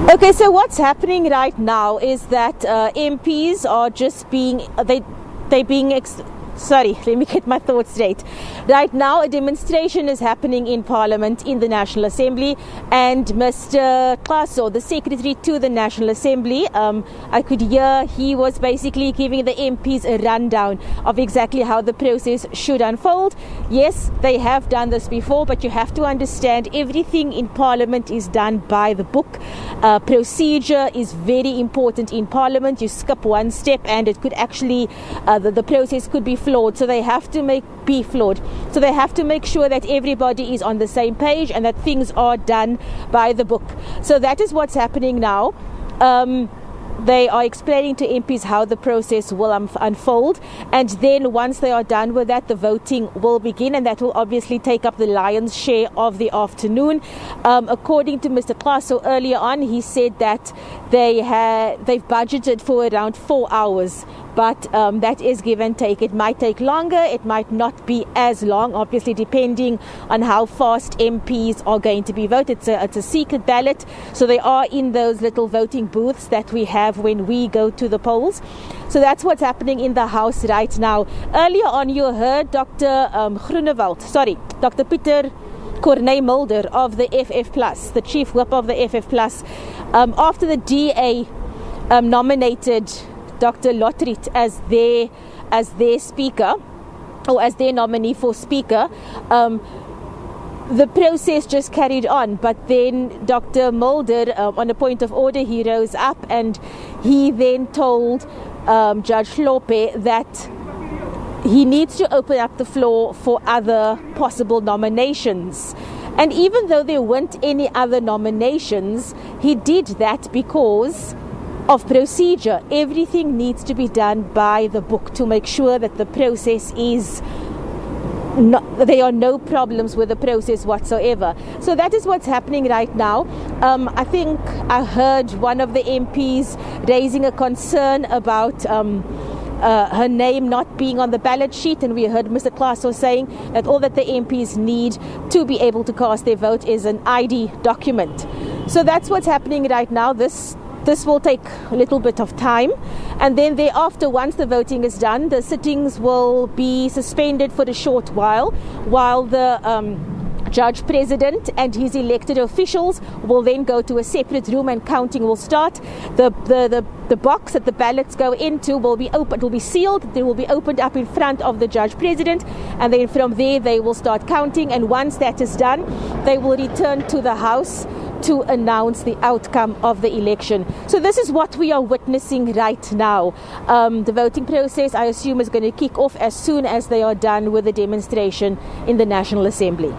Okay, so what's happening right now is that MPs are just being sorry, let me get my thoughts straight. Right now, a demonstration is happening in Parliament in the National Assembly, and Mr. Klaso, the Secretary to the National Assembly, I could hear he was basically giving the MPs a rundown of exactly how the process should unfold. Yes, they have done this before, but you have to understand everything in Parliament is done by the book. Procedure is very important in Parliament. You skip one step and it could actually, the process could be flawed. So they have to make sure that everybody is on the same page and that things are done by the book. So that is what's happening now. They are explaining to MPs how the process will unfold, and then once they are done with that, the voting will begin, and that will obviously take up the lion's share of the afternoon. According to Mr. Klaso earlier on, he said that they've budgeted for around 4 hours, but that is give and take. It might take longer, it might not be as long, obviously depending on how fast MPs are going to be voted. It's a secret ballot, so they are in those little voting booths that we have when we go to the polls. So that's what's happening in the House right now. Earlier on, you heard Dr. Pieter Corné Mulder of the FF+, the chief whip of the FF+, after the DA nominated Dr. Lotriet as their speaker, or as their nominee for speaker. The process just carried on, but then Dr. Mulder, on a point of order, he rose up and he then told Judge Lope that he needs to open up the floor for other possible nominations. And even though there weren't any other nominations, he did that because of procedure. Everything needs to be done by the book to make sure that the process is there are no problems with the process whatsoever. So that is what's happening right now. I think I heard one of the MPs raising a concern about her name not being on the ballot sheet, and we heard Mr. Klaso saying that all that the MPs need to be able to cast their vote is an ID document. So that's what's happening right now. This will take a little bit of time, and then thereafter, once the voting is done, the sittings will be suspended for a short while the Judge President and his elected officials will then go to a separate room and counting will start. The box that the ballots go into will be open, it will be sealed, it will be opened up in front of the Judge President, and then from there they will start counting, and once that is done, they will return to the House to announce the outcome of the election. So this is what we are witnessing right now. The voting process, I assume, is going to kick off as soon as they are done with the demonstration in the National Assembly.